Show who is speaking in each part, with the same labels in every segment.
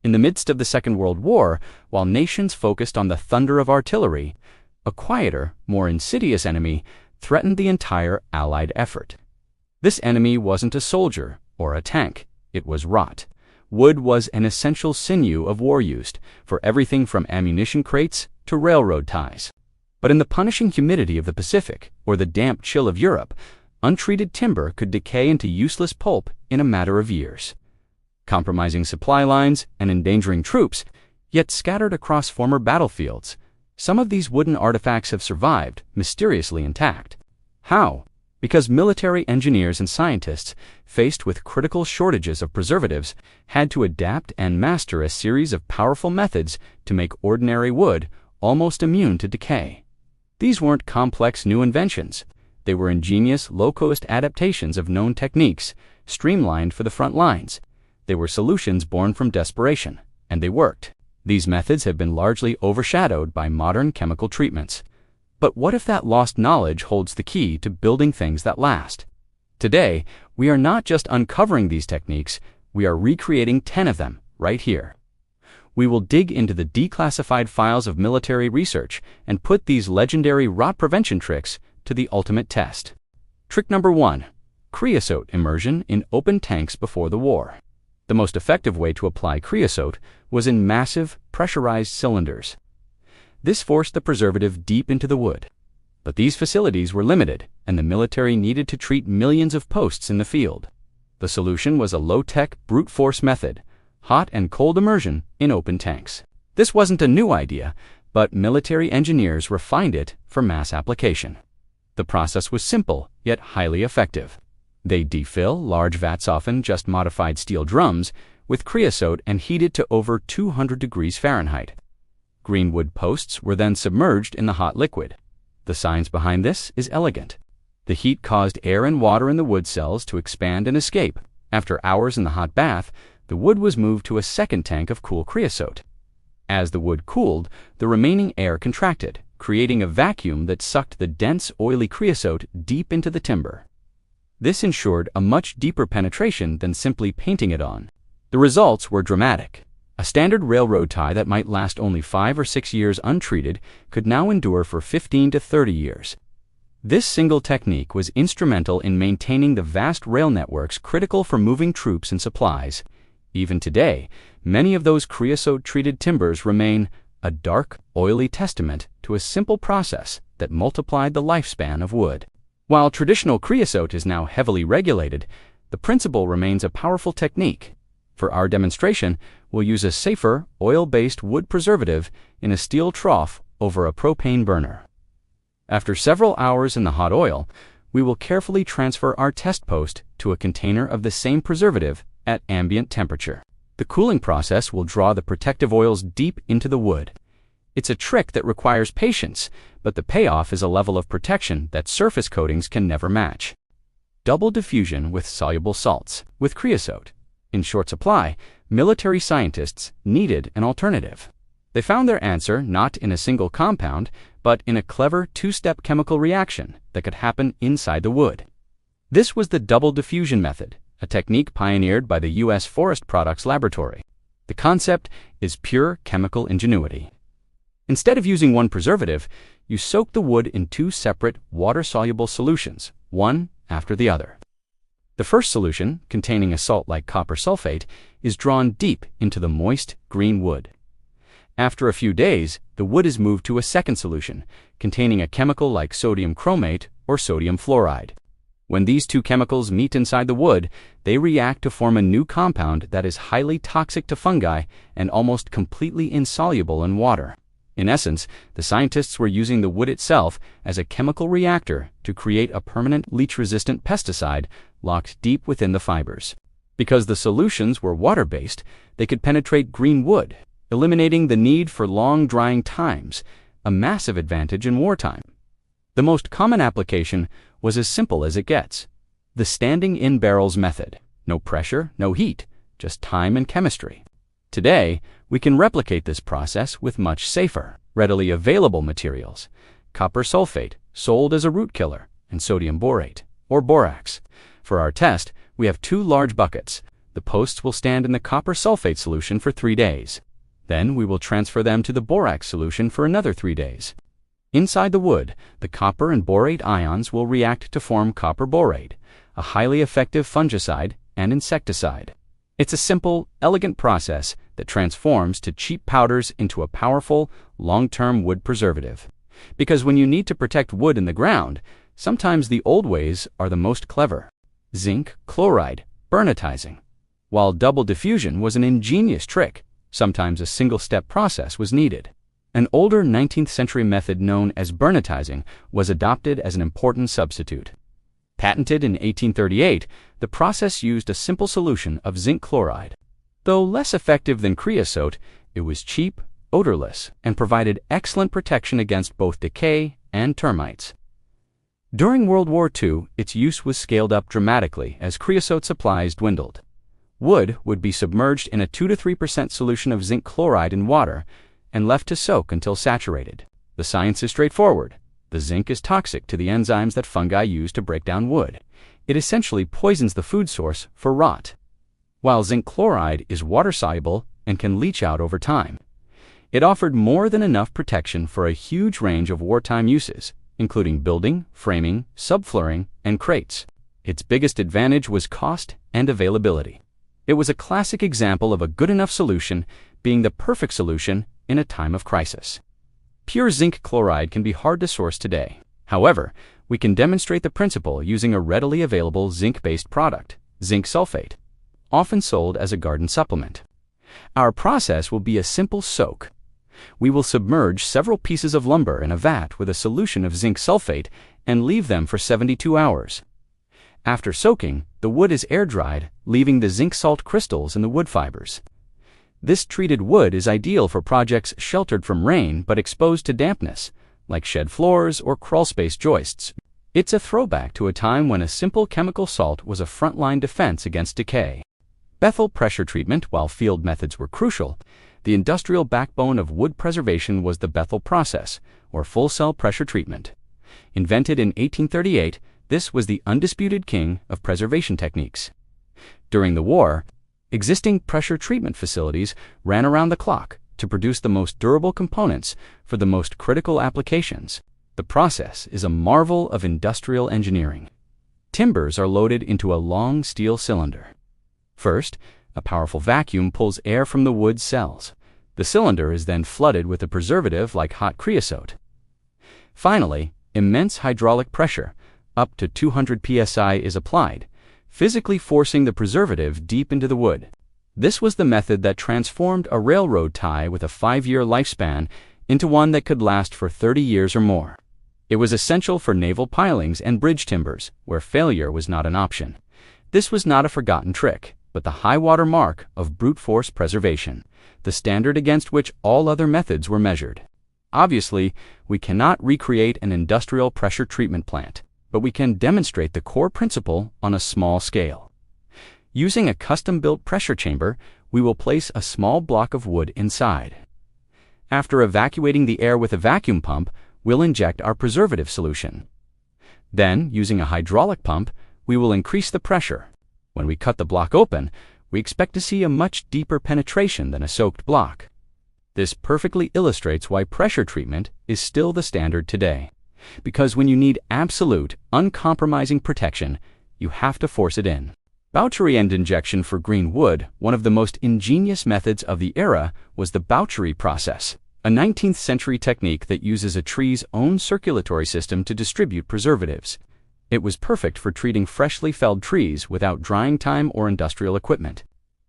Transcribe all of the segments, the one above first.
Speaker 1: In the midst of the Second World War, while nations focused on the thunder of artillery, a quieter, more insidious enemy threatened the entire Allied effort. This enemy wasn't a soldier or a tank, it was rot. Wood was an essential sinew of war use, for everything from ammunition crates to railroad ties. But in the punishing humidity of the Pacific, or the damp chill of Europe, untreated timber could decay into useless pulp in a matter of years, compromising supply lines and endangering troops. Yet scattered across former battlefields, some of these wooden artifacts have survived, mysteriously intact. How? Because military engineers and scientists, faced with critical shortages of preservatives, had to adapt and master a series of powerful methods to make ordinary wood almost immune to decay. These weren't complex new inventions. They were ingenious, low-cost adaptations of known techniques, streamlined for the front lines. They were solutions born from desperation, and they worked. These methods have been largely overshadowed by modern chemical treatments. But what if that lost knowledge holds the key to building things that last? Today, we are not just uncovering these techniques, we are recreating 10 of them right here. We will dig into the declassified files of military research and put these legendary rot prevention tricks to the ultimate test. Trick number 1. Creosote immersion in open tanks before the war. The most effective way to apply creosote was in massive, pressurized cylinders. This forced the preservative deep into the wood. But these facilities were limited, and the military needed to treat millions of posts in the field. The solution was a low-tech, brute force method, hot and cold immersion in open tanks. This wasn't a new idea, but military engineers refined it for mass application. The process was simple, yet highly effective. They defill large vats, often just modified steel drums, with creosote and heat it to over 200 degrees Fahrenheit. Green wood posts were then submerged in the hot liquid. The science behind this is elegant. The heat caused air and water in the wood cells to expand and escape. After hours in the hot bath, the wood was moved to a second tank of cool creosote. As the wood cooled, the remaining air contracted, creating a vacuum that sucked the dense, oily creosote deep into the timber. This ensured a much deeper penetration than simply painting it on. The results were dramatic. A standard railroad tie that might last only 5 or 6 years untreated could now endure for 15 to 30 years. This single technique was instrumental in maintaining the vast rail networks critical for moving troops and supplies. Even today, many of those creosote-treated timbers remain a dark, oily testament to a simple process that multiplied the lifespan of wood. While traditional creosote is now heavily regulated, the principle remains a powerful technique. For our demonstration, we'll use a safer, oil-based wood preservative in a steel trough over a propane burner. After several hours in the hot oil, we will carefully transfer our test post to a container of the same preservative at ambient temperature. The cooling process will draw the protective oils deep into the wood. It's a trick that requires patience, but the payoff is a level of protection that surface coatings can never match. Double diffusion with soluble salts, with creosote. In short supply, military scientists needed an alternative. They found their answer not in a single compound, but in a clever two-step chemical reaction that could happen inside the wood. This was the double diffusion method, a technique pioneered by the U.S. Forest Products Laboratory. The concept is pure chemical ingenuity. Instead of using one preservative, you soak the wood in 2 separate water-soluble solutions, one after the other. The first solution, containing a salt like copper sulfate, is drawn deep into the moist, green wood. After a few days, the wood is moved to a second solution, containing a chemical like sodium chromate or sodium fluoride. When these 2 chemicals meet inside the wood, they react to form a new compound that is highly toxic to fungi and almost completely insoluble in water. In essence, the scientists were using the wood itself as a chemical reactor to create a permanent leach-resistant pesticide locked deep within the fibers. Because the solutions were water-based, they could penetrate green wood, eliminating the need for long drying times, a massive advantage in wartime. The most common application was as simple as it gets: the standing in barrels method. No pressure, no heat, just time and chemistry. Today, we can replicate this process with much safer, readily available materials: copper sulfate, sold as a root killer, and sodium borate, or borax. For our test, we have 2 large buckets. The posts will stand in the copper sulfate solution for 3 days. Then we will transfer them to the borax solution for another 3 days. Inside the wood, the copper and borate ions will react to form copper borate, a highly effective fungicide and insecticide. It's a simple, elegant process that transforms to cheap powders into a powerful, long-term wood preservative. Because when you need to protect wood in the ground, sometimes the old ways are the most clever. Zinc chloride burnitizing. While double diffusion was an ingenious trick, sometimes a single-step process was needed. An older 19th century method known as burnitizing was adopted as an important substitute. Patented in 1838, the process used a simple solution of zinc chloride. Though less effective than creosote, it was cheap, odorless, and provided excellent protection against both decay and termites. During World War II, its use was scaled up dramatically as creosote supplies dwindled. Wood would be submerged in a 2 to 3% solution of zinc chloride in water and left to soak until saturated. The science is straightforward. The zinc is toxic to the enzymes that fungi use to break down wood. It essentially poisons the food source for rot. While zinc chloride is water-soluble and can leach out over time, it offered more than enough protection for a huge range of wartime uses, including building, framing, subflooring, and crates. Its biggest advantage was cost and availability. It was a classic example of a good enough solution being the perfect solution in a time of crisis. Pure zinc chloride can be hard to source today. However, we can demonstrate the principle using a readily available zinc-based product, zinc sulfate, often sold as a garden supplement. Our process will be a simple soak. We will submerge several pieces of lumber in a vat with a solution of zinc sulfate and leave them for 72 hours. After soaking, the wood is air-dried, leaving the zinc salt crystals in the wood fibers. This treated wood is ideal for projects sheltered from rain but exposed to dampness, like shed floors or crawlspace joists. It's a throwback to a time when a simple chemical salt was a frontline defense against decay. Bethel pressure treatment. While field methods were crucial, the industrial backbone of wood preservation was the Bethel process, or full-cell pressure treatment. Invented in 1838, this was the undisputed king of preservation techniques. During the war, existing pressure treatment facilities ran around the clock to produce the most durable components for the most critical applications. The process is a marvel of industrial engineering. Timbers are loaded into a long steel cylinder. First, a powerful vacuum pulls air from the wood cells. The cylinder is then flooded with a preservative like hot creosote. Finally, immense hydraulic pressure, up to 200 psi, is applied, physically forcing the preservative deep into the wood. This was the method that transformed a railroad tie with a 5-year lifespan into one that could last for 30 years or more. It was essential for naval pilings and bridge timbers, where failure was not an option. This was not a forgotten trick, but the high-water mark of brute force preservation, the standard against which all other methods were measured. Obviously, we cannot recreate an industrial pressure treatment plant, but we can demonstrate the core principle on a small scale. Using a custom-built pressure chamber, we will place a small block of wood inside. After evacuating the air with a vacuum pump, we'll inject our preservative solution. Then, using a hydraulic pump, we will increase the pressure. When we cut the block open, we expect to see a much deeper penetration than a soaked block. This perfectly illustrates why pressure treatment is still the standard today. Because when you need absolute, uncompromising protection, you have to force it in. Boucherie end injection for green wood, one of the most ingenious methods of the era, was the boucherie process, a 19th century technique that uses a tree's own circulatory system to distribute preservatives. It was perfect for treating freshly felled trees without drying time or industrial equipment.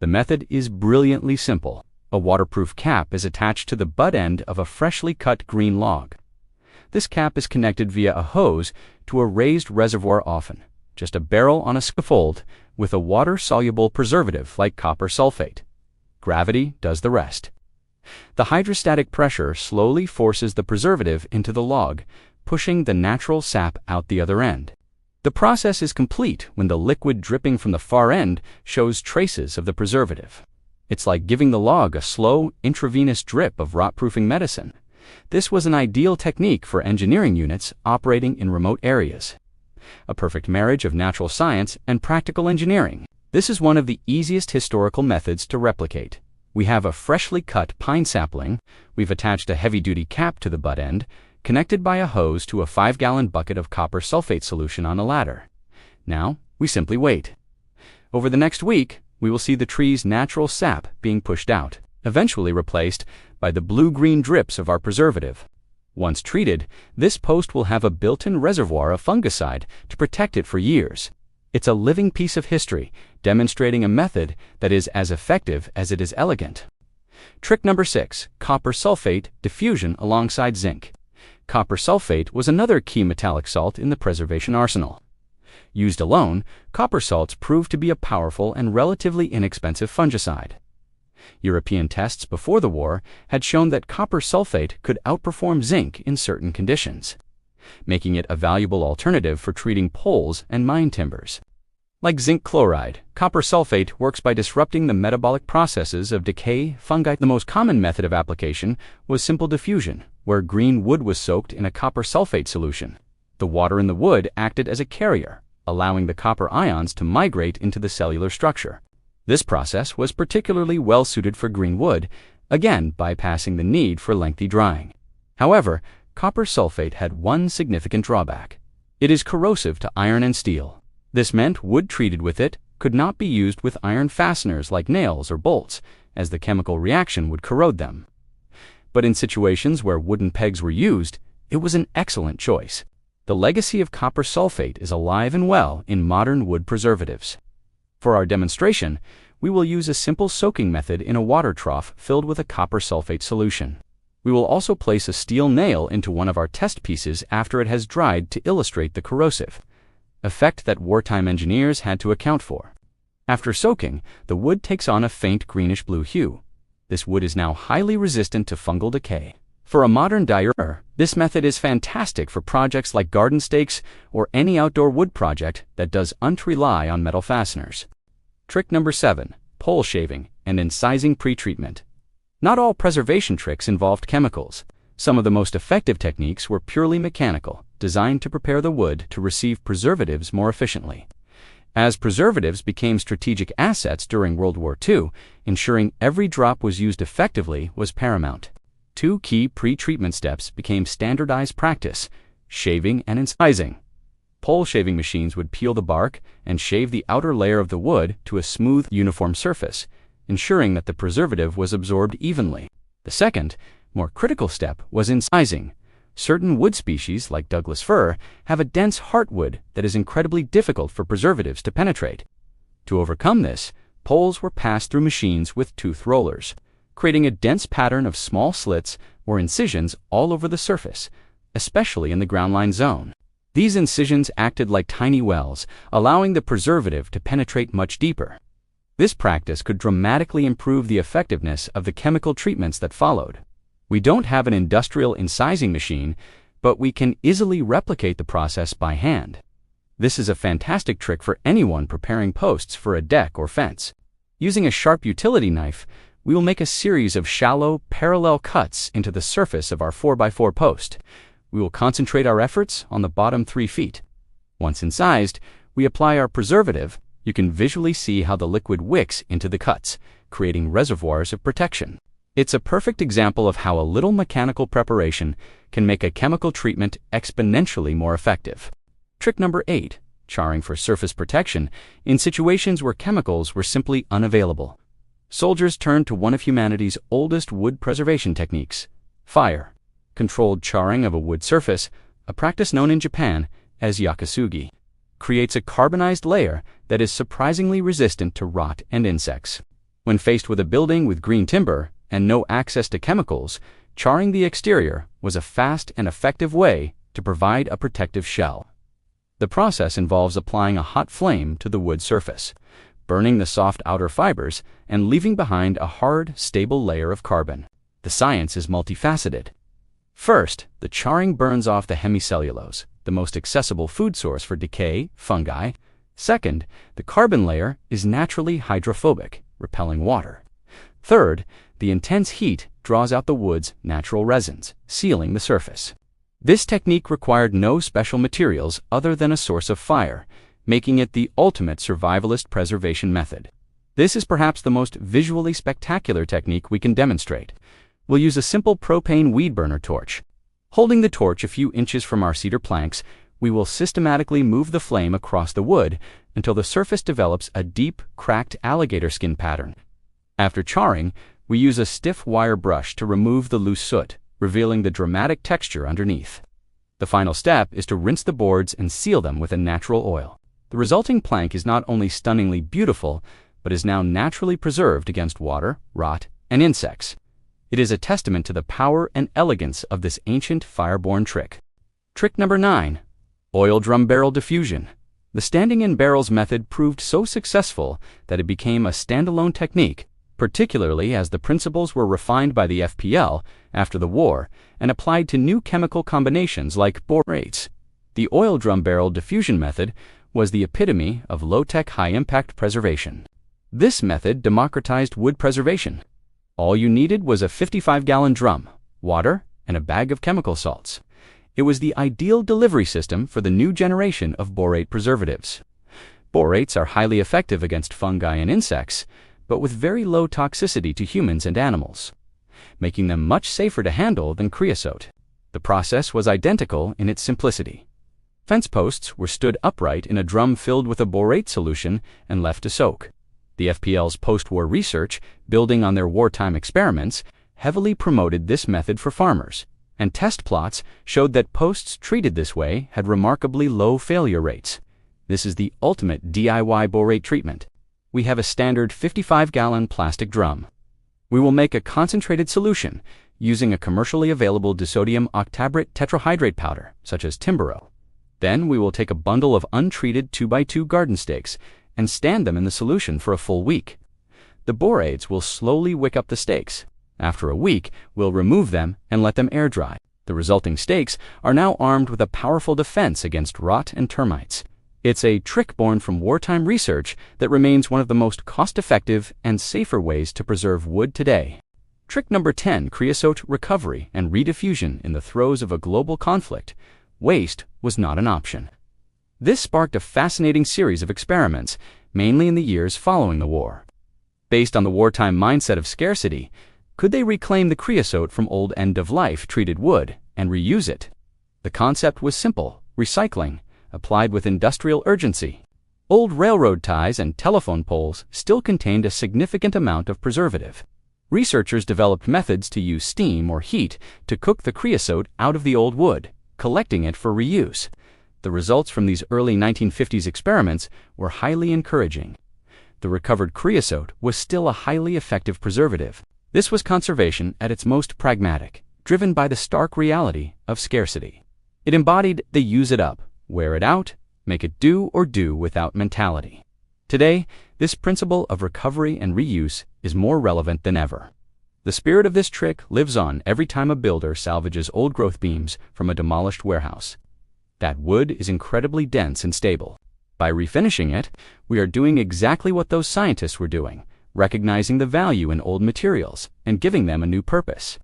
Speaker 1: The method is brilliantly simple. A waterproof cap is attached to the butt end of a freshly cut green log. This cap is connected via a hose to a raised reservoir, often just a barrel on a scaffold, with a water-soluble preservative like copper sulfate. Gravity does the rest. The hydrostatic pressure slowly forces the preservative into the log, pushing the natural sap out the other end. The process is complete when the liquid dripping from the far end shows traces of the preservative. It's like giving the log a slow, intravenous drip of rot-proofing medicine. This was an ideal technique for engineering units operating in remote areas. A perfect marriage of natural science and practical engineering. This is one of the easiest historical methods to replicate. We have a freshly cut pine sapling, we've attached a heavy-duty cap to the butt end, connected by a hose to a 5-gallon bucket of copper sulfate solution on a ladder. Now, we simply wait. Over the next week, we will see the tree's natural sap being pushed out, eventually replaced by the blue-green drips of our preservative. Once treated, this post will have a built-in reservoir of fungicide to protect it for years. It's a living piece of history, demonstrating a method that is as effective as it is elegant. Trick number 6, copper sulfate diffusion alongside zinc. Copper sulfate was another key metallic salt in the preservation arsenal. Used alone, copper salts proved to be a powerful and relatively inexpensive fungicide. European tests before the war had shown that copper sulfate could outperform zinc in certain conditions, making it a valuable alternative for treating poles and mine timbers. Like zinc chloride, copper sulfate works by disrupting the metabolic processes of decay fungi. The most common method of application was simple diffusion, where green wood was soaked in a copper sulfate solution. The water in the wood acted as a carrier, allowing the copper ions to migrate into the cellular structure. This process was particularly well suited for green wood, again bypassing the need for lengthy drying. However, copper sulfate had one significant drawback. It is corrosive to iron and steel. This meant wood treated with it could not be used with iron fasteners like nails or bolts, as the chemical reaction would corrode them. But in situations where wooden pegs were used, it was an excellent choice. The legacy of copper sulfate is alive and well in modern wood preservatives. For our demonstration, we will use a simple soaking method in a water trough filled with a copper sulfate solution. We will also place a steel nail into one of our test pieces after it has dried to illustrate the corrosive effect that wartime engineers had to account for. After soaking, the wood takes on a faint greenish-blue hue. This wood is now highly resistant to fungal decay. For a modern dyer, this method is fantastic for projects like garden stakes or any outdoor wood project that does not rely on metal fasteners. Trick number 7, pole shaving and incising pretreatment. Not all preservation tricks involved chemicals. Some of the most effective techniques were purely mechanical, designed to prepare the wood to receive preservatives more efficiently. As preservatives became strategic assets during World War II, ensuring every drop was used effectively was paramount. 2 key pre-treatment steps became standardized practice: shaving and incising. Pole shaving machines would peel the bark and shave the outer layer of the wood to a smooth, uniform surface, ensuring that the preservative was absorbed evenly. The second, more critical step was incising. Certain wood species, like Douglas fir, have a dense heartwood that is incredibly difficult for preservatives to penetrate. To overcome this, poles were passed through machines with tooth rollers, creating a dense pattern of small slits or incisions all over the surface, especially in the groundline zone. These incisions acted like tiny wells, allowing the preservative to penetrate much deeper. This practice could dramatically improve the effectiveness of the chemical treatments that followed. We don't have an industrial incising machine, but we can easily replicate the process by hand. This is a fantastic trick for anyone preparing posts for a deck or fence. Using a sharp utility knife, we will make a series of shallow, parallel cuts into the surface of our 4x4 post. We will concentrate our efforts on the bottom 3 feet. Once incised, we apply our preservative. You can visually see how the liquid wicks into the cuts, creating reservoirs of protection. It's a perfect example of how a little mechanical preparation can make a chemical treatment exponentially more effective. Trick number 8, charring for surface protection in situations where chemicals were simply unavailable. Soldiers turned to one of humanity's oldest wood preservation techniques: fire. Controlled charring of a wood surface, a practice known in Japan as yakasugi, creates a carbonized layer that is surprisingly resistant to rot and insects. When faced with a building with green timber and no access to chemicals, charring the exterior was a fast and effective way to provide a protective shell. The process involves applying a hot flame to the wood surface, burning the soft outer fibers, and leaving behind a hard, stable layer of carbon. The science is multifaceted. First, the charring burns off the hemicellulose, the most accessible food source for decay, fungi. Second, the carbon layer is naturally hydrophobic, repelling water. Third, the intense heat draws out the wood's natural resins, sealing the surface. This technique required no special materials other than a source of fire, making it the ultimate survivalist preservation method. This is perhaps the most visually spectacular technique we can demonstrate. We'll use a simple propane weed burner torch. Holding the torch a few inches from our cedar planks, we will systematically move the flame across the wood until the surface develops a deep, cracked alligator skin pattern. After charring, we use a stiff wire brush to remove the loose soot, revealing the dramatic texture underneath. The final step is to rinse the boards and seal them with a natural oil. The resulting plank is not only stunningly beautiful, but is now naturally preserved against water, rot, and insects. It is a testament to the power and elegance of this ancient fire-born trick. Trick number 9. Oil drum barrel diffusion. The standing in barrels method proved so successful that it became a standalone technique, particularly as the principles were refined by the FPL after the war and applied to new chemical combinations like borates. The oil drum barrel diffusion method was the epitome of low-tech, high-impact preservation. This method democratized wood preservation. All you needed was a 55-gallon drum, water, and a bag of chemical salts. It was the ideal delivery system for the new generation of borate preservatives. Borates are highly effective against fungi and insects, but with very low toxicity to humans and animals, making them much safer to handle than creosote. The process was identical in its simplicity. Fence posts were stood upright in a drum filled with a borate solution and left to soak. The FPL's post-war research, building on their wartime experiments, heavily promoted this method for farmers, and test plots showed that posts treated this way had remarkably low failure rates. This is the ultimate DIY borate treatment. We have a standard 55-gallon plastic drum. We will make a concentrated solution using a commercially available disodium octabrate tetrahydrate powder, such as Timbero. Then we will take a bundle of untreated 2x2 garden stakes and stand them in the solution for a full week. The borates will slowly wick up the stakes. After a week, we'll remove them and let them air dry. The resulting stakes are now armed with a powerful defense against rot and termites. It's a trick born from wartime research that remains one of the most cost-effective and safer ways to preserve wood today. Trick number 10. Creosote recovery and rediffusion in the throes of a global conflict. Waste was not an option. This sparked a fascinating series of experiments, mainly in the years following the war. Based on the wartime mindset of scarcity, could they reclaim the creosote from old end-of-life treated wood and reuse it? The concept was simple: recycling, applied with industrial urgency. Old railroad ties and telephone poles still contained a significant amount of preservative. Researchers developed methods to use steam or heat to cook the creosote out of the old wood, collecting it for reuse. The results from these early 1950s experiments were highly encouraging. The recovered creosote was still a highly effective preservative. This was conservation at its most pragmatic, driven by the stark reality of scarcity. It embodied the use it up, wear it out, make it do or do without mentality. Today, this principle of recovery and reuse is more relevant than ever. The spirit of this trick lives on every time a builder salvages old growth beams from a demolished warehouse. That wood is incredibly dense and stable. By refinishing it, we are doing exactly what those scientists were doing, recognizing the value in old materials and giving them a new purpose.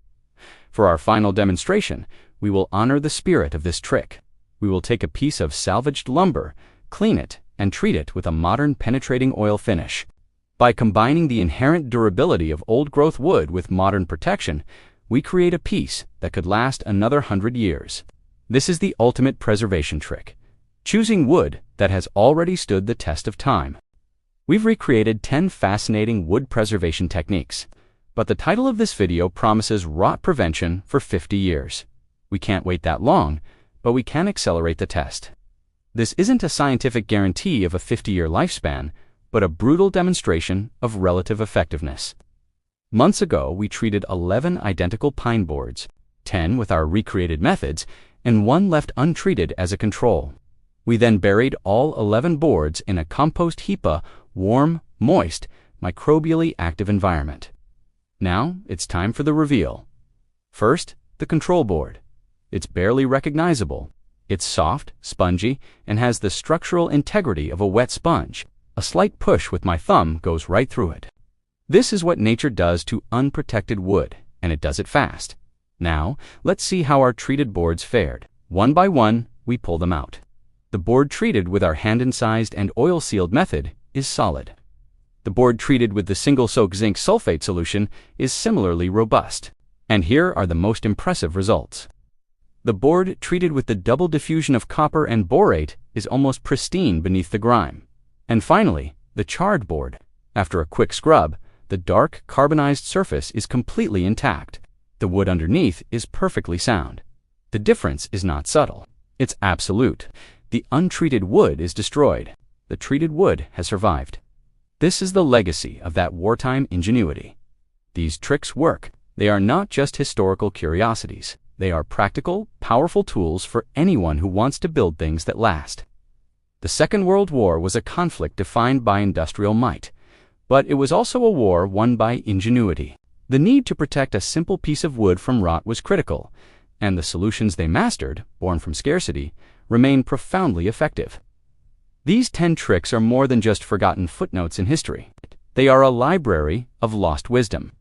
Speaker 1: For our final demonstration, we will honor the spirit of this trick. We will take a piece of salvaged lumber, clean it, and treat it with a modern penetrating oil finish. By combining the inherent durability of old-growth wood with modern protection, we create a piece that could last another 100 years. This is the ultimate preservation trick, choosing wood that has already stood the test of time. We've recreated 10 fascinating wood preservation techniques, but the title of this video promises rot prevention for 50 years. We can't wait that long, but we can accelerate the test. This isn't a scientific guarantee of a 50-year lifespan, but a brutal demonstration of relative effectiveness. Months ago, we treated 11 identical pine boards, 10 with our recreated methods, and 1 left untreated as a control. We then buried all 11 boards in a compost HEPA, warm, moist, microbially active environment. Now, it's time for the reveal. First, the control board. It's barely recognizable. It's soft, spongy, and has the structural integrity of a wet sponge. A slight push with my thumb goes right through it. This is what nature does to unprotected wood, and it does it fast. Now, let's see how our treated boards fared. One by one, we pull them out. The The board treated with our hand-incised and oil-sealed method is solid. The board treated with the single-soak zinc sulfate solution is similarly robust. And here are the most impressive results. The board treated with the double diffusion of copper and borate is almost pristine beneath the grime. And finally, the charred board. After a quick scrub, the dark, carbonized surface is completely intact. The wood underneath is perfectly sound. The difference is not subtle. It's absolute. The untreated wood is destroyed. The treated wood has survived. This is the legacy of that wartime ingenuity. These tricks work. They are not just historical curiosities. They are practical, powerful tools for anyone who wants to build things that last. The Second World War was a conflict defined by industrial might, but it was also a war won by ingenuity. The need to protect a simple piece of wood from rot was critical, and the solutions they mastered, born from scarcity, remain profoundly effective. These 10 tricks are more than just forgotten footnotes in history. They are a library of lost wisdom.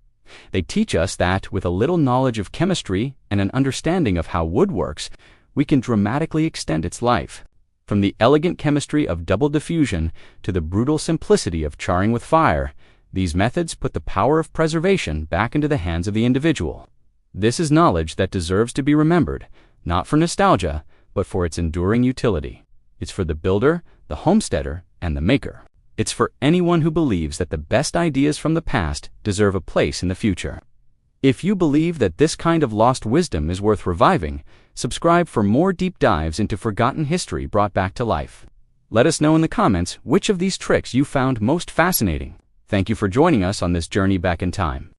Speaker 1: They teach us that with a little knowledge of chemistry and an understanding of how wood works, we can dramatically extend its life. From the elegant chemistry of double diffusion to the brutal simplicity of charring with fire, these methods put the power of preservation back into the hands of the individual. This is knowledge that deserves to be remembered, not for nostalgia, but for its enduring utility. It's for the builder, the homesteader, and the maker. It's for anyone who believes that the best ideas from the past deserve a place in the future. If you believe that this kind of lost wisdom is worth reviving, subscribe for more deep dives into forgotten history brought back to life. Let us know in the comments which of these tricks you found most fascinating. Thank you for joining us on this journey back in time.